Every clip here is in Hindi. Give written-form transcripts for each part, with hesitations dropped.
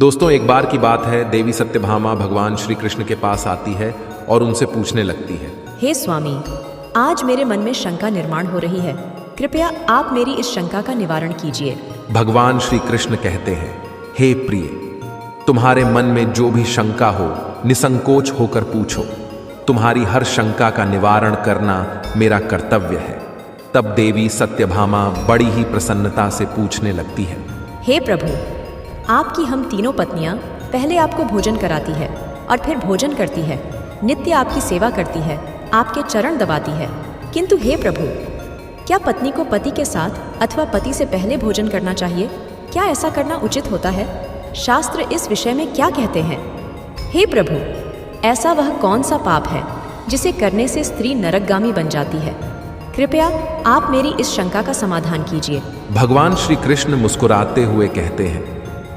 दोस्तों, एक बार की बात है, देवी सत्यभामा भगवान श्री कृष्ण के पास आती है और उनसे पूछने लगती है। हे स्वामी, आज मेरे मन में शंका निर्माण हो रही है। कृपया आप मेरी इस शंका का निवारण कीजिए। भगवान श्री कृष्ण कहते हैं, हे प्रिय, तुम्हारे मन में जो भी शंका हो निसंकोच होकर पूछो। तुम्हारी हर शंका का निवारण करना मेरा कर्तव्य है। तब देवी सत्यभामा बड़ी ही प्रसन्नता से पूछने लगती है। हे प्रभु, आपकी हम तीनों पत्नियां पहले आपको भोजन कराती है और फिर भोजन करती है, नित्य आपकी सेवा करती है, आपके चरण दबाती है। किंतु हे प्रभु, क्या पत्नी को पति के साथ अथवा पति से पहले भोजन करना चाहिए? क्या ऐसा करना उचित होता है? शास्त्र इस विषय में क्या कहते हैं? हे प्रभु, ऐसा वह कौन सा पाप है जिसे करने से स्त्री नरकगामी बन जाती है? कृपया आप मेरी इस शंका का समाधान कीजिए। भगवान श्री कृष्ण मुस्कुराते हुए कहते हैं,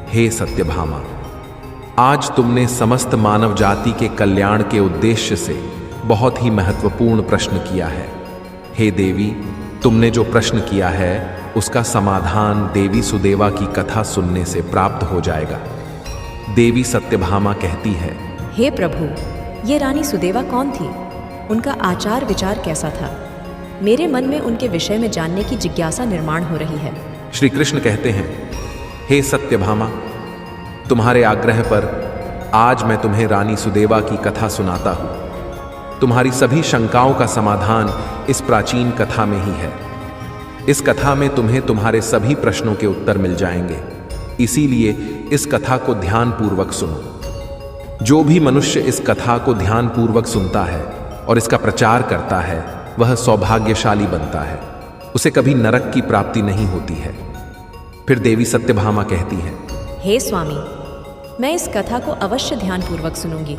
हे सत्यभामा, आज तुमने समस्त मानव जाति के कल्याण के उद्देश्य से बहुत ही महत्वपूर्ण प्रश्न किया है। हे देवी, तुमने जो प्रश्न किया है उसका समाधान देवी सुदेवा की कथा सुनने से प्राप्त हो जाएगा। देवी सत्यभामा कहती है, हे प्रभु, ये रानी सुदेवा कौन थी? उनका आचार विचार कैसा था? मेरे मन में उनके विषय में जानने की जिज्ञासा निर्माण हो रही है। श्री कृष्ण कहते हैं, हे सत्यभामा, तुम्हारे आग्रह पर आज मैं तुम्हें रानी सुदेवा की कथा सुनाता हूं। तुम्हारी सभी शंकाओं का समाधान इस प्राचीन कथा में ही है। इस कथा में तुम्हें तुम्हारे सभी प्रश्नों के उत्तर मिल जाएंगे। इसीलिए इस कथा को ध्यानपूर्वक सुनो। जो भी मनुष्य इस कथा को ध्यानपूर्वक सुनता है और इसका प्रचार करता है, वह सौभाग्यशाली बनता है। उसे कभी नरक की प्राप्ति नहीं होती है। फिर देवी सत्यभामा कहती है, हे स्वामी, मैं इस कथा को अवश्य ध्यानपूर्वक सुनूंगी।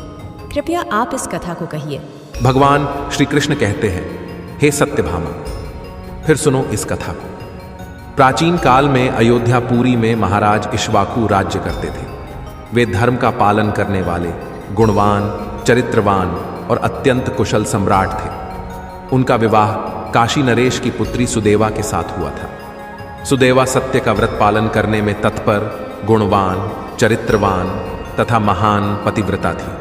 कृपया आप इस कथा को कहिए। भगवान श्री कृष्ण कहते हैं, हे सत्यभामा, फिर सुनो इस कथा को। प्राचीन काल में अयोध्यापुरी में महाराज इक्ष्वाकु राज्य करते थे। वे धर्म का पालन करने वाले, गुणवान, चरित्रवान और अत्यंत कुशल सम्राट थे। उनका विवाह काशी नरेश की पुत्री सुदेवा के साथ हुआ था। सुदेवा सत्य का व्रत पालन करने में तत्पर, गुणवान, चरित्रवान तथा महान पतिव्रता थी।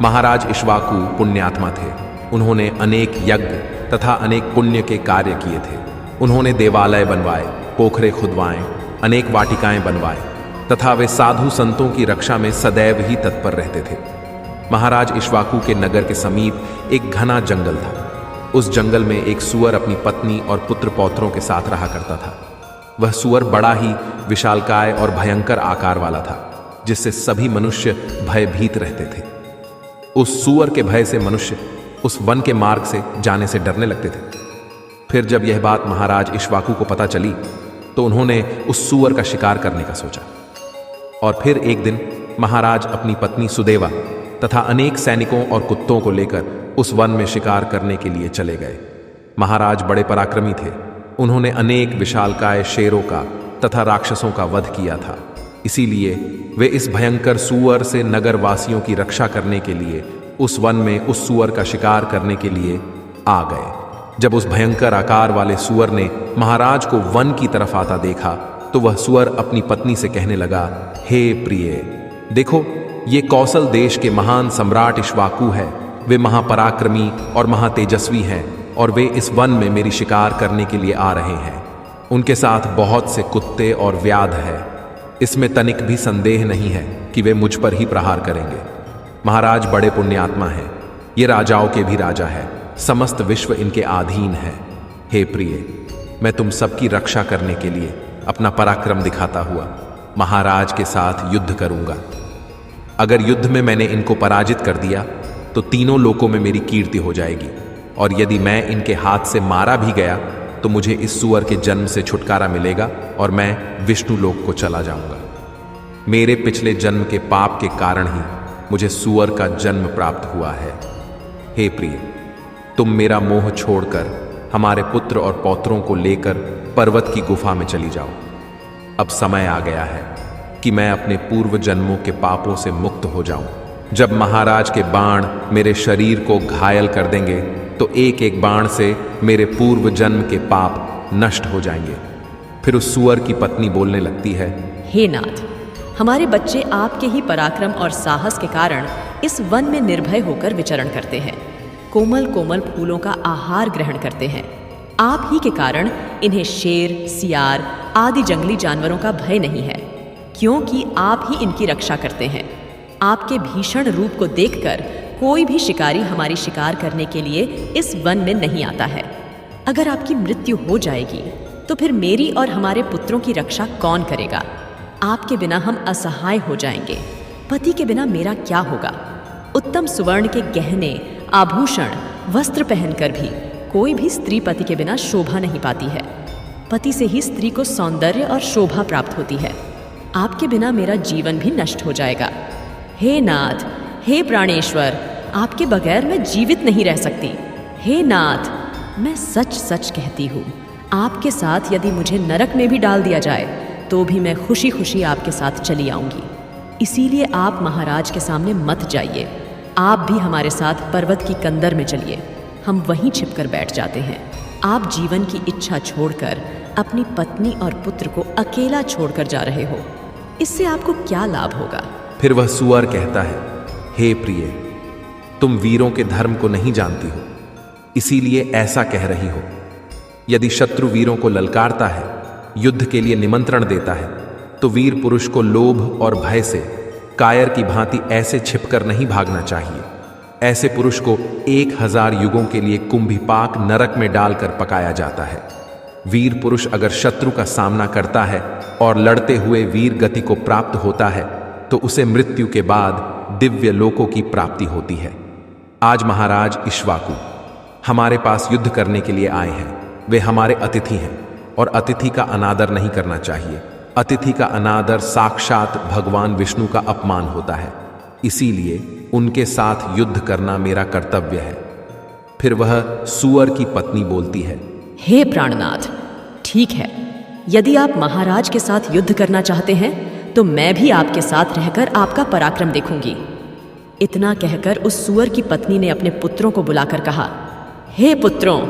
महाराज इक्ष्वाकु पुण्यात्मा थे। उन्होंने अनेक यज्ञ तथा अनेक पुण्य के कार्य किए थे। उन्होंने देवालय बनवाए, पोखरे खुदवाए, अनेक वाटिकाएं बनवाए तथा वे साधु संतों की रक्षा में सदैव ही तत्पर रहते थे। महाराज इक्ष्वाकु के नगर के समीप एक घना जंगल था। उस जंगल में एक सूअर अपनी पत्नी और पुत्र पौत्रों के साथ रहा करता था। वह सूअर बड़ा ही विशालकाय और भयंकर आकार वाला था, जिससे सभी मनुष्य भयभीत रहते थे। उस सूअर के भय से मनुष्य उस वन के मार्ग से जाने से डरने लगते थे। फिर जब यह बात महाराज इक्ष्वाकु को पता चली तो उन्होंने उस सूअर का शिकार करने का सोचा। और फिर एक दिन महाराज अपनी पत्नी सुदेवा तथा अनेक सैनिकों और कुत्तों को लेकर उस वन में शिकार करने के लिए चले गए। महाराज बड़े पराक्रमी थे। उन्होंने अनेक विशालकाय शेरों का तथा राक्षसों का वध किया था। इसीलिए वे इस भयंकर सूअर से नगर वासियों की रक्षा करने के लिए उस वन में उस सूअर का शिकार करने के लिए आ गए। जब उस भयंकर आकार वाले सूअर ने महाराज को वन की तरफ आता देखा तो वह सूअर अपनी पत्नी से कहने लगा, हे प्रिय, देखो, ये कौशल देश के महान सम्राट इक्ष्वाकु है। वे महापराक्रमी और महातेजस्वी हैं और वे इस वन में मेरी शिकार करने के लिए आ रहे हैं। उनके साथ बहुत से कुत्ते और व्याध है। इसमें तनिक भी संदेह नहीं है कि वे मुझ पर ही प्रहार करेंगे। महाराज बड़े पुण्यात्मा हैं। ये राजाओं के भी राजा है। समस्त विश्व इनके अधीन है। हे प्रिय, मैं तुम सबकी रक्षा करने के लिए अपना पराक्रम दिखाता हुआ महाराज के साथ युद्ध करूंगा। अगर युद्ध में मैंने इनको पराजित कर दिया तो तीनों लोकों में मेरी कीर्ति हो जाएगी, और यदि मैं इनके हाथ से मारा भी गया तो मुझे इस सूअर के जन्म से छुटकारा मिलेगा और मैं विष्णु लोक को चला जाऊंगा। मेरे पिछले जन्म के पाप के कारण ही मुझे सूअर का जन्म प्राप्त हुआ है। हे प्रिय, तुम मेरा मोह छोड़कर हमारे पुत्र और पौत्रों को लेकर पर्वत की गुफा में चली जाओ। अब समय आ गया है कि मैं अपने पूर्व जन्मों के पापों से मुक्त हो जाऊं। जब महाराज के बाण मेरे शरीर को घायल कर देंगे तो एक एक बाण से मेरे पूर्व जन्म के पाप नष्ट हो जाएंगे। फिर उस सूअर की पत्नी बोलने लगती है, हे नाथ, हमारे बच्चे आपके ही पराक्रम और साहस के कारण इस वन में निर्भय होकर विचरण करते हैं, कोमल कोमल फूलों का आहार ग्रहण करते हैं। आप ही के कारण इन्हें शेर, सियार आदि जंगली जानवरों का भय नहीं है, क्योंकि आप ही इनकी रक्षा करते हैं। आपके भीषण रूप को देखकर कोई भी शिकारी हमारी शिकार करने के लिए इस वन में नहीं आता है। अगर आपकी मृत्यु हो जाएगी तो फिर मेरी और हमारे पुत्रों की रक्षा कौन करेगा? आपके बिना हम असहाय हो जाएंगे। पति के बिना मेरा क्या होगा? उत्तम सुवर्ण के गहने, आभूषण, वस्त्र पहनकर भी कोई भी स्त्री पति के बिना शोभा नहीं पाती है। पति से ही स्त्री को सौंदर्य और शोभा प्राप्त होती है। आपके बिना मेरा जीवन भी नष्ट हो जाएगा। हे नाथ, हे प्राणेश्वर, आपके बगैर मैं जीवित नहीं रह सकती। हे नाथ, मैं सच सच कहती हूँ, आपके साथ यदि मुझे नरक में भी डाल दिया जाए तो भी मैं खुशी खुशी आपके साथ चली आऊंगी। इसीलिए आप महाराज के सामने मत जाइए। आप भी हमारे साथ पर्वत की कंदर में चलिए, हम वहीं छिपकर बैठ जाते हैं। आप जीवन की इच्छा छोड़कर अपनी पत्नी और पुत्र को अकेला छोड़कर जा रहे हो, इससे आपको क्या लाभ होगा? फिर वह सुअर कहता है, हे प्रिय, तुम वीरों के धर्म को नहीं जानती हो, इसीलिए ऐसा कह रही हो। यदि शत्रु वीरों को ललकारता है, युद्ध के लिए निमंत्रण देता है, तो वीर पुरुष को लोभ और भय से कायर की भांति ऐसे छिपकर नहीं भागना चाहिए। ऐसे पुरुष को 1000 युगों के लिए कुंभीपाक नरक में डालकर पकाया जाता है। वीर पुरुष अगर शत्रु का सामना करता है और लड़ते हुए वीर गति को प्राप्त होता है तो उसे मृत्यु के बाद दिव्य लोकों की प्राप्ति होती है। आज महाराज इक्ष्वाकु हमारे पास युद्ध करने के लिए आए हैं। वे हमारे अतिथि हैं और अतिथि का अनादर नहीं करना चाहिए। अतिथि का अनादर साक्षात भगवान विष्णु का अपमान होता है, इसीलिए उनके साथ युद्ध करना मेरा कर्तव्य है। फिर वह सुअर की पत्नी बोलती है, हे प्राणनाथ, ठीक है, यदि आप महाराज के साथ युद्ध करना चाहते हैं तो मैं भी आपके साथ रहकर आपका पराक्रम देखूंगी। इतना कहकर उस सुअर की पत्नी ने अपने पुत्रों को बुलाकर कहा, हे पुत्रों,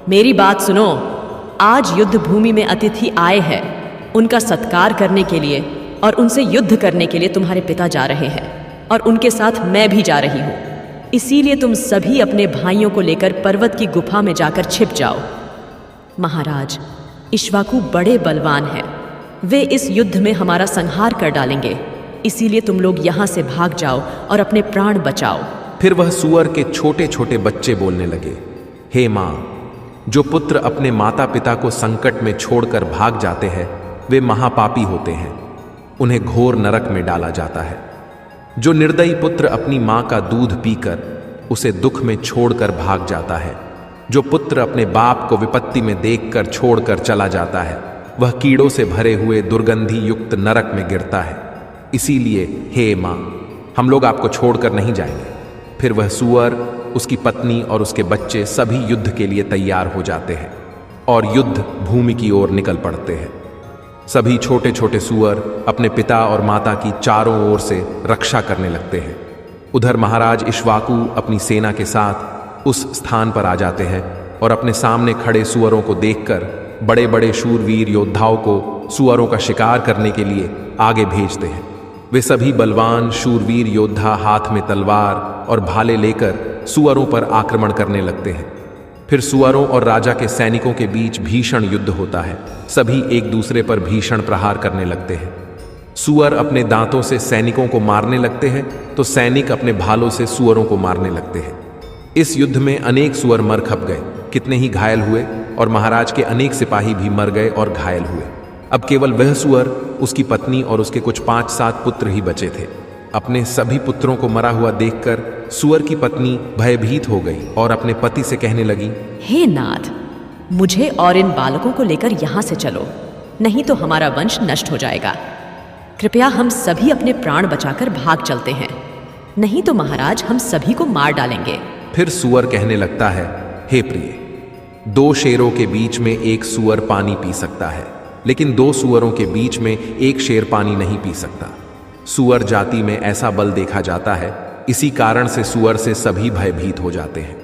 मेरी बात सुनो। आज युद्ध भूमि में अतिथि आए हैं, उनका सत्कार करने के लिए और उनसे युद्ध करने के लिए तुम्हारे पिता जा रहे हैं और उनके साथ मैं भी जा रही हूँ। इसीलिए तुम सभी अपने भाइयों को लेकर पर्वत की गुफा में जाकर छिप जाओ। महाराज, इक्ष्वाकु बड़े बलवान हैं, वे इस युद्ध में हमारा संहार कर डालेंगे, इसीलिए तुम लोग यहाँ से भाग जाओ और अपने प्राण बचाओ। फिर वह सुअर के छोटे छोटे बच्चे बोलने लगे, हे माँ, जो पुत्र अपने माता पिता को संकट में छोड़कर भाग जाते हैं वे महापापी होते हैं, उन्हें घोर नरक में डाला जाता है। जो निर्दयी पुत्र अपनी माँ का दूध पीकर उसे दुख में छोड़कर भाग जाता है, जो पुत्र अपने बाप को विपत्ति में देखकर छोड़कर चला जाता है, वह कीड़ों से भरे हुए दुर्गंधी युक्त नरक में गिरता है। इसीलिए हे माँ, हम लोग आपको छोड़कर नहीं जाएंगे। फिर वह सुअर, उसकी पत्नी और उसके बच्चे सभी युद्ध के लिए तैयार हो जाते हैं और युद्ध भूमि की ओर निकल पड़ते हैं। सभी छोटे छोटे सुअर अपने पिता और माता की चारों ओर से रक्षा करने लगते हैं। उधर महाराज इक्ष्वाकु अपनी सेना के साथ उस स्थान पर आ जाते हैं और अपने सामने खड़े सुअरों को देखकर बड़े बड़े शूरवीर योद्धाओं को सुअरों का शिकार करने के लिए आगे भेजते हैं। वे सभी बलवान शूरवीर योद्धा हाथ में तलवार और भाले लेकर सुअरों पर आक्रमण करने लगते हैं। फिर सुअरों और राजा के सैनिकों के बीच भीषण युद्ध होता है। सभी एक दूसरे पर भीषण प्रहार करने लगते हैं। सुअर अपने दांतों से सैनिकों को मारने लगते हैं तो सैनिक अपने भालों से सुअरों को मारने लगते हैं। इस युद्ध में अनेक सुअर मर खप गए, कितने ही घायल हुए और महाराज के अनेक सिपाही भी मर गए और घायल हुए। अब केवल वह सुअर, उसकी पत्नी और उसके कुछ 5-7 पुत्र ही बचे थे। अपने सभी पुत्रों को मरा हुआ देखकर सुअर की पत्नी भयभीत हो गई और अपने पति से कहने लगी, हे नाथ, मुझे और इन बालकों को लेकर यहाँ से चलो, नहीं तो हमारा वंश नष्ट हो जाएगा। कृपया हम सभी अपने प्राण बचाकर भाग चलते हैं, नहीं तो महाराज हम सभी को मार डालेंगे। फिर सुअर कहने लगता है, हे प्रिय, 2 शेरों के बीच में एक सुअर पानी पी सकता है, लेकिन 2 सुअरों के बीच में एक शेर पानी नहीं पी सकता। सुअर जाति में ऐसा बल देखा जाता है, इसी कारण से सुअर से सभी भयभीत हो जाते हैं।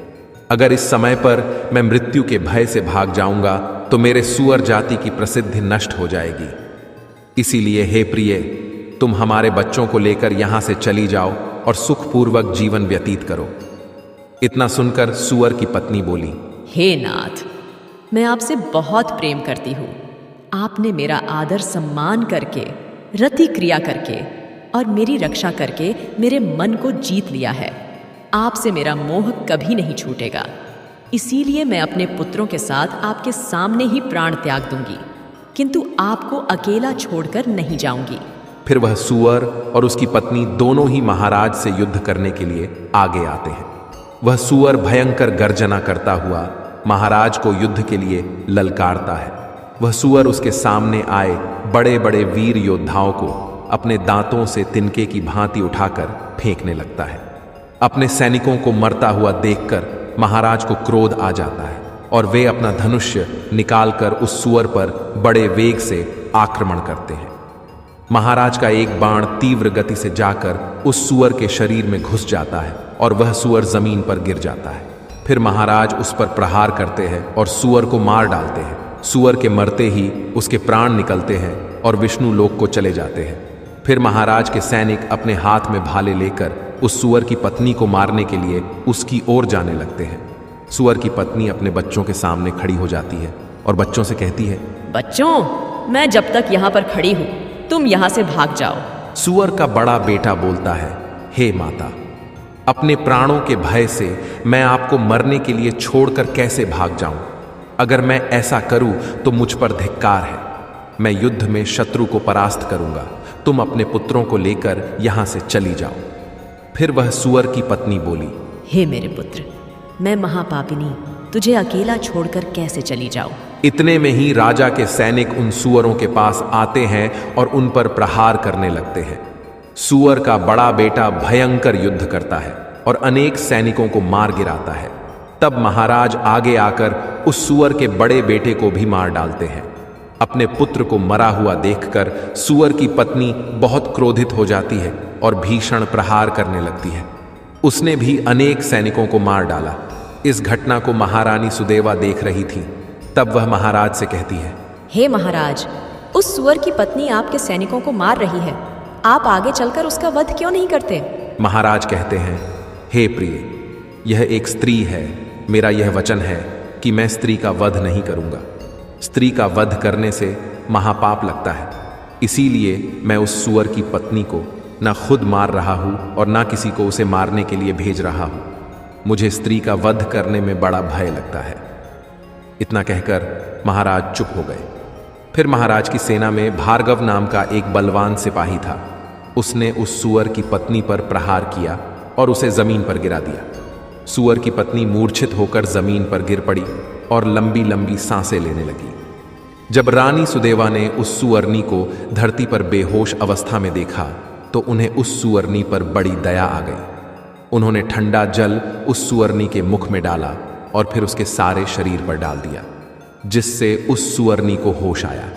अगर इस समय पर मैं मृत्यु के भय से भाग जाऊंगा तो मेरे सुअर जाति की प्रसिद्धि नष्ट हो जाएगी। इसीलिए हे प्रिय, तुम हमारे बच्चों को लेकर यहां से चली जाओ और सुखपूर्वक जीवन व्यतीत करो। इतना सुनकर सूअर की पत्नी बोली, हे नाथ, मैं आपसे बहुत प्रेम करती हूँ। आपने मेरा आदर सम्मान करके, रति क्रिया करके और मेरी रक्षा करके मेरे मन को जीत लिया है। आपसे मेरा मोह कभी नहीं छूटेगा। इसीलिए मैं अपने पुत्रों के साथ आपके सामने ही प्राण त्याग दूंगी, किंतु आपको अकेला छोड़कर नहीं जाऊंगी। फिर वह सूअर और उसकी पत्नी दोनों ही महाराज से युद्ध करने के लिए आगे आते हैं। वह सूअर भयंकर गर्जना करता हुआ महाराज को युद्ध के लिए ललकारता है। वह सूअर उसके सामने आए बड़े बड़े वीर योद्धाओं को अपने दांतों से तिनके की भांति उठाकर फेंकने लगता है। अपने सैनिकों को मरता हुआ देखकर महाराज को क्रोध आ जाता है और वे अपना धनुष्य निकालकर उस सूअर पर बड़े वेग से आक्रमण करते हैं। महाराज का एक बाण तीव्र गति से जाकर उस सूअर के शरीर में घुस जाता है और वह सूअर जमीन पर गिर जाता है। फिर महाराज उस पर प्रहार करते हैं और सूअर को मार डालते हैं। सूअर के मरते ही उसके प्राण निकलते हैं और विष्णु लोक को चले जाते हैं। फिर महाराज के सैनिक अपने हाथ में भाले लेकर उस सूअर की पत्नी को मारने के लिए उसकी ओर जाने लगते हैं। सूअर की पत्नी अपने बच्चों के सामने खड़ी हो जाती है और बच्चों से कहती है, बच्चों, मैं जब तक यहाँ पर खड़ी हूँ, तुम यहाँ से भाग जाओ। सूअर का बड़ा बेटा बोलता है, हे माता, अपने प्राणों के भय से मैं आपको मरने के लिए छोड़कर कैसे भाग जाऊं? अगर मैं ऐसा करूं तो मुझ पर धिक्कार है। मैं युद्ध में शत्रु को परास्त करूंगा। तुम अपने पुत्रों को लेकर यहां से चली जाओ। फिर वह सूअर की पत्नी बोली, हे मेरे पुत्र, मैं महापापिनी तुझे अकेला छोड़कर कैसे चली जाऊं? इतने में ही राजा के सैनिक उन सूअरों के पास आते हैं और उन पर प्रहार करने लगते हैं। सूअर का बड़ा बेटा भयंकर युद्ध करता है और अनेक सैनिकों को मार गिराता है। तब महाराज आगे आकर उस सूअर के बड़े बेटे को भी मार डालते हैं। अपने पुत्र को मरा हुआ देखकर सूअर की पत्नी बहुत क्रोधित हो जाती है और भीषण प्रहार करने लगती है। उसने भी अनेक सैनिकों को मार डाला। इस घटना को महारानी सुदेवा देख रही थी। तब वह महाराज से कहती है, हे महाराज, उस सूअर की पत्नी आपके सैनिकों को मार रही है। आप आगे चलकर उसका वध क्यों नहीं करते? महाराज कहते हैं, हे प्रिय, यह एक स्त्री है। मेरा यह वचन है कि मैं स्त्री का वध नहीं करूंगा। स्त्री का वध करने से महापाप लगता है। इसीलिए मैं उस सूअर की पत्नी को न खुद मार रहा हूं और न किसी को उसे मारने के लिए भेज रहा हूं। मुझे स्त्री का वध करने में बड़ा भय लगता है। इतना कहकर महाराज चुप हो गए। फिर महाराज की सेना में भार्गव नाम का एक बलवान सिपाही था। उसने उस सूअर की पत्नी पर प्रहार किया और उसे जमीन पर गिरा दिया। सूअर की पत्नी मूर्छित होकर जमीन पर गिर पड़ी और लंबी लंबी सांसें लेने लगी। जब रानी सुदेवा ने उस सुअरनी को धरती पर बेहोश अवस्था में देखा तो उन्हें उस सुअरनी पर बड़ी दया आ गई। उन्होंने ठंडा जल उस सुअरनी के मुख में डाला और फिर उसके सारे शरीर पर डाल दिया, जिससे उस सुअरनी को होश आया।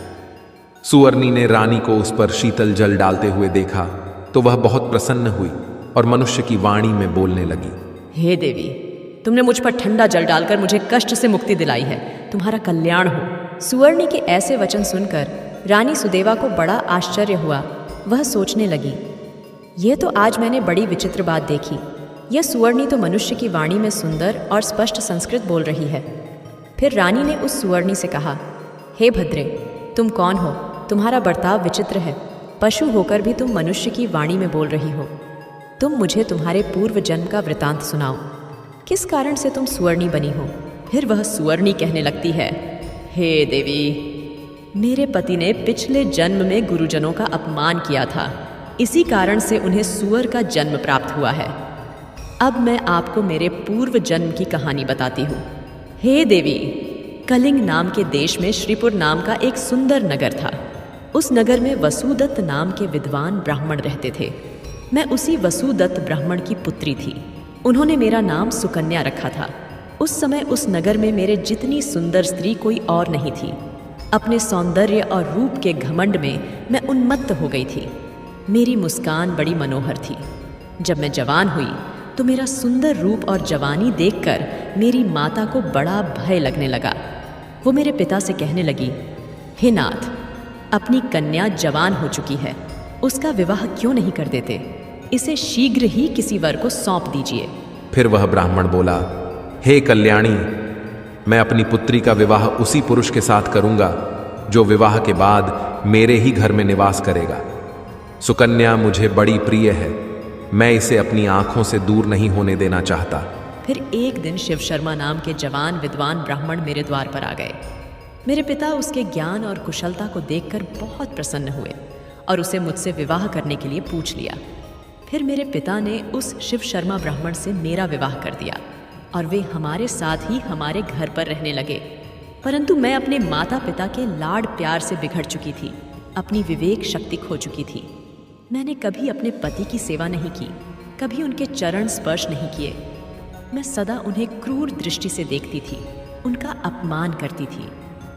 सुअरनी ने रानी को उस पर शीतल जल डालते हुए देखा तो वह बहुत प्रसन्न हुई और मनुष्य की वाणी में बोलने लगी, हे देवी, तुमने मुझ पर ठंडा जल डालकर मुझे कष्ट से मुक्ति दिलाई है। तुम्हारा कल्याण हो। सुअरनी के ऐसे वचन सुनकर रानी सुदेवा को बड़ा आश्चर्य हुआ। वह सोचने लगी, यह तो आज मैंने बड़ी विचित्र बात देखी। यह सुअरनी तो मनुष्य की वाणी में सुंदर और स्पष्ट संस्कृत बोल रही है। फिर रानी ने उस सुअरनी से कहा, हे भद्रे, तुम कौन हो? तुम्हारा बर्ताव विचित्र है। पशु होकर भी तुम मनुष्य की वाणी में बोल रही हो। तुम मुझे तुम्हारे पूर्व जन्म का वृतांत सुनाओ। किस कारण से तुम सुअरनी बनी हो? फिर वह सुअरनी कहने लगती है, हे देवी, मेरे पति ने पिछले जन्म में गुरुजनों का अपमान किया था। इसी कारण से उन्हें सुअर का जन्म प्राप्त हुआ है। अब मैं आपको मेरे पूर्व जन्म की कहानी बताती हूँ। हे देवी, कलिंग नाम के देश में श्रीपुर नाम का एक सुंदर नगर था। उस नगर में वसुदत्त नाम के विद्वान ब्राह्मण रहते थे। मैं उसी वसुदत्त ब्राह्मण की पुत्री थी। उन्होंने मेरा नाम सुकन्या रखा था। उस समय उस नगर में मेरे जितनी सुंदर स्त्री कोई और नहीं थी। अपने सौंदर्य और रूप के घमंड में मैं उन्मत्त हो गई थी। मेरी मुस्कान बड़ी मनोहर थी। जब मैं जवान हुई तो मेरा सुंदर रूप और जवानी देखकर मेरी माता को बड़ा भय लगने लगा। वो मेरे पिता से कहने लगी, हे नाथ, अपनी कन्या जवान हो चुकी है, उसका विवाह क्यों नहीं कर देते? इसे शीघ्र ही किसी वर को सौंप दीजिए। फिर वह ब्राह्मण बोला, हे कल्याणी, मैं अपनी पुत्री का विवाह उसी पुरुष के साथ करूंगा जो विवाह के बाद मेरे ही घर में निवास करेगा। सुकन्या मुझे बड़ी प्रिय है, मैं इसे अपनी आंखों से दूर नहीं होने देना चाहता। फिर एक दिन शिव शर्मा नाम के जवान विद्वान ब्राह्मण मेरे द्वार पर आ गए। मेरे पिता उसके ज्ञान और कुशलता को देखकर बहुत प्रसन्न हुए और उसे मुझसे विवाह करने के लिए पूछ लिया। फिर मेरे पिता ने उस शिव शर्मा ब्राह्मण से मेरा विवाह कर दिया और वे हमारे साथ ही हमारे घर पर रहने लगे। परंतु मैं अपने माता पिता के लाड प्यार से बिगड़ चुकी थी, अपनी विवेक शक्ति खो चुकी थी। मैंने कभी अपने पति की सेवा नहीं की, कभी उनके चरण स्पर्श नहीं किए। मैं सदा उन्हें क्रूर दृष्टि से देखती थी, उनका अपमान करती थी,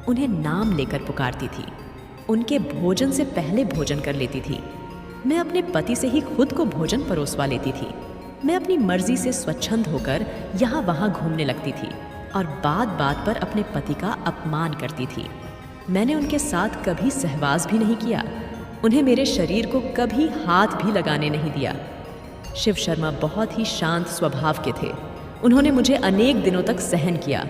उन्हें नाम लेकर पुकारती थी, उनके भोजन से पहले भोजन कर लेती थी। मैं अपने पति से ही खुद को भोजन परोसवा लेती थी। मैं अपनी मर्जी से स्वच्छंद होकर यहाँ वहाँ घूमने लगती थी और बात बात पर अपने पति का अपमान करती थी। मैंने उनके साथ कभी सहवास भी नहीं किया, उन्हें मेरे शरीर को कभी हाथ भी लगाने नहीं दिया। शिव शर्मा बहुत ही शांत स्वभाव के थे। उन्होंने मुझे अनेक दिनों तक सहन किया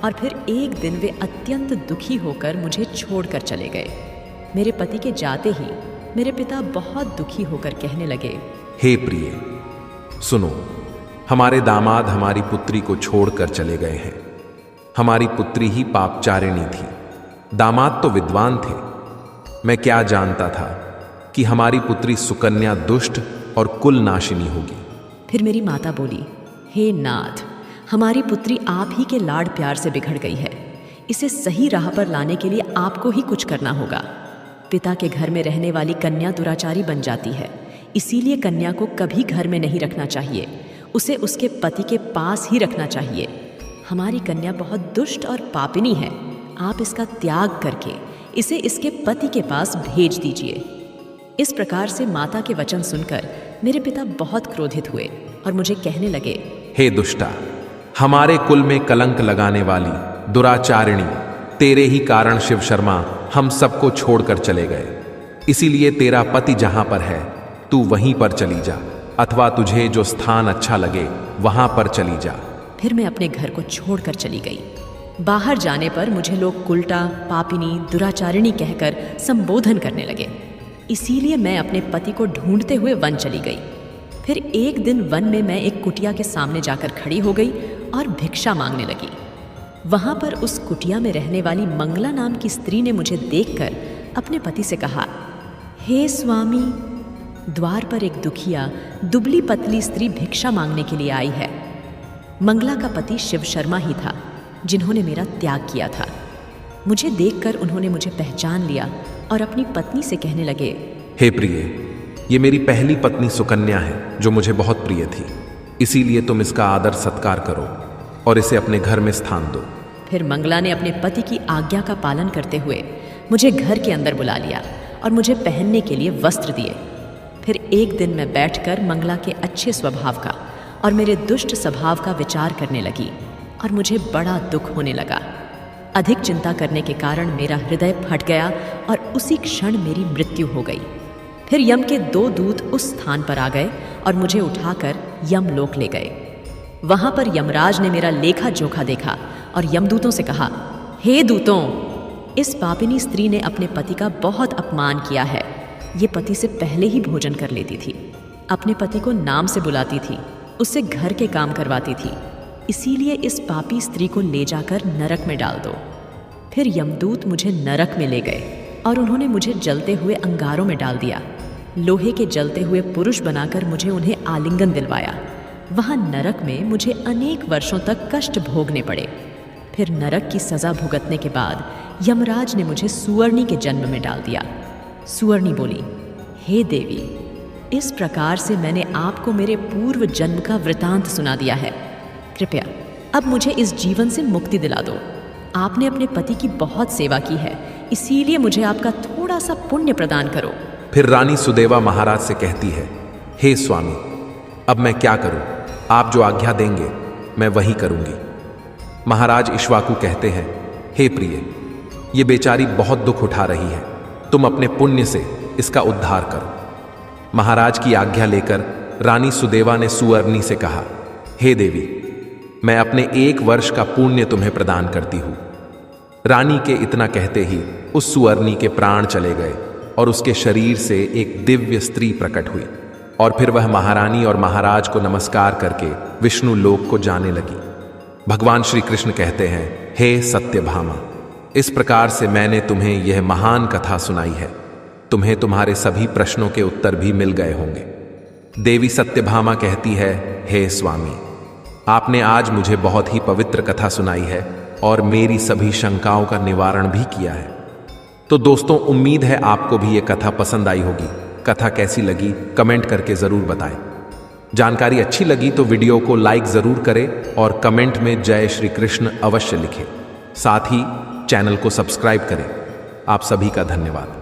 और फिर एक दिन वे अत्यंत दुखी होकर मुझे छोड़कर चले गए। मेरे पति के जाते ही मेरे पिता बहुत दुखी होकर कहने लगे, हे प्रिय, सुनो, हमारे दामाद हमारी पुत्री को छोड़कर चले गए हैं। हमारी पुत्री ही पापचारिणी थी, दामाद तो विद्वान थे। मैं क्या जानता था कि हमारी पुत्री सुकन्या दुष्ट और कुल नाशिनी होगी। फिर मेरी माता बोली, हे नाथ, हमारी पुत्री आप ही के लाड प्यार से बिगड़ गई है। इसे सही राह पर लाने के लिए आपको ही कुछ करना होगा। पिता के घर में रहने वाली कन्या दुराचारी बन जाती है, इसीलिए कन्या को कभी घर में नहीं रखना चाहिए, उसे उसके पति के पास ही रखना चाहिए। हमारी कन्या बहुत दुष्ट और पापिनी है, आप इसका त्याग करके इसे इसके पति के पास भेज दीजिए। इस प्रकार से माता के वचन सुनकर मेरे पिता बहुत क्रोधित हुए और मुझे कहने लगे, हे दुष्टा, हमारे कुल में कलंक लगाने वाली दुराचारिणी, तेरे ही कारण शिव शर्मा हम सबको छोड़कर चले गए। इसीलिए तेरा पति जहां पर है तू वहीं पर चली जा, अथवा तुझे जो स्थान अच्छा लगे वहां पर चली जा। फिर मैं अपने घर को छोड़कर चली गई। बाहर जाने पर मुझे लोग कुलटा, पापिनी, दुराचारिणी कहकर संबोधन करने लगे। इसीलिए मैं अपने पति को ढूंढते हुए वन चली गई। फिर एक दिन वन में मैं एक कुटिया के सामने जाकर खड़ी हो गई और भिक्षा मांगने लगी। वहां पर उस कुटिया में रहने वाली मंगला नाम की स्त्री ने मुझे देखकर अपने पति से कहा, हे स्वामी, द्वार पर एक दुखिया दुबली पतली स्त्री भिक्षा मांगने के लिए आई है। मंगला का पति शिव शर्मा ही था, जिन्होंने मेरा त्याग किया था। मुझे देखकर उन्होंने मुझे पहचान लिया और अपनी पत्नी से कहने लगे, हे प्रिय, ये मेरी पहली पत्नी सुकन्या है जो मुझे बहुत प्रिय थी, इसीलिए तुम इसका आदर सत्कार करो और इसे अपने घर में स्थान दो। फिर मंगला ने अपने पति की आज्ञा का पालन करते हुए मुझे घर के अंदर बुला लिया और मुझे पहनने के लिए वस्त्र दिए। फिर एक दिन मैं बैठकर मंगला के अच्छे स्वभाव का और मेरे दुष्ट स्वभाव का विचार करने लगी और मुझे बड़ा दुख होने लगा। अधिक चिंता करने के कारण मेरा हृदय फट गया और उसी क्षण मेरी मृत्यु हो गई। फिर यम के 2 दूत उस स्थान पर आ गए और मुझे उठाकर यमलोक ले गए। वहां पर यमराज ने मेरा लेखा जोखा देखा और यमदूतों से कहा, हे दूतों, इस पापिनी स्त्री ने अपने पति का बहुत अपमान किया है। ये पति से पहले ही भोजन कर लेती थी, अपने पति को नाम से बुलाती थी, उससे घर के काम करवाती थी। इसीलिए इस पापी स्त्री को ले जाकर नरक में डाल दो। फिर यमदूत मुझे नरक में ले गए और उन्होंने मुझे जलते हुए अंगारों में डाल दिया। लोहे के जलते हुए पुरुष बनाकर मुझे उन्हें आलिंगन दिलवाया। वहां नरक में मुझे अनेक वर्षों तक कष्ट भोगने पड़े। फिर नरक की सजा भुगतने के बाद यमराज ने मुझे सुवर्णी के जन्म में डाल दिया। सुवर्णी बोली, हे देवी, इस प्रकार से मैंने आपको मेरे पूर्व जन्म का वृतांत सुना दिया है। कृपया अब मुझे इस जीवन से मुक्ति दिला दो। आपने अपने पति की बहुत सेवा की है, इसीलिए मुझे आपका थोड़ा सा पुण्य प्रदान करो। फिर रानी सुदेवा महाराज से कहती है, हे स्वामी, अब मैं क्या करूं? आप जो आज्ञा देंगे मैं वही करूंगी। महाराज इक्ष्वाकु कहते हैं, हे प्रिय, ये बेचारी बहुत दुख उठा रही है, तुम अपने पुण्य से इसका उद्धार करो। महाराज की आज्ञा लेकर रानी सुदेवा ने सुअरनी से कहा, हे देवी, मैं अपने 1 वर्ष का पुण्य तुम्हें प्रदान करती हूं। रानी के इतना कहते ही उस सुअरनी के प्राण चले गए और उसके शरीर से एक दिव्य स्त्री प्रकट हुई और फिर वह महारानी और महाराज को नमस्कार करके विष्णु लोक को जाने लगी। भगवान श्री कृष्ण कहते हैं, हे सत्यभामा, इस प्रकार से मैंने तुम्हें यह महान कथा सुनाई है। तुम्हें तुम्हारे सभी प्रश्नों के उत्तर भी मिल गए होंगे। देवी सत्यभामा कहती है, हे स्वामी, आपने आज मुझे बहुत ही पवित्र कथा सुनाई है और मेरी सभी शंकाओं का निवारण भी किया है। तो दोस्तों, उम्मीद है आपको भी ये कथा पसंद आई होगी। कथा कैसी लगी कमेंट करके ज़रूर बताएं। जानकारी अच्छी लगी तो वीडियो को लाइक ज़रूर करें और कमेंट में जय श्री कृष्ण अवश्य लिखें। साथ ही चैनल को सब्सक्राइब करें। आप सभी का धन्यवाद।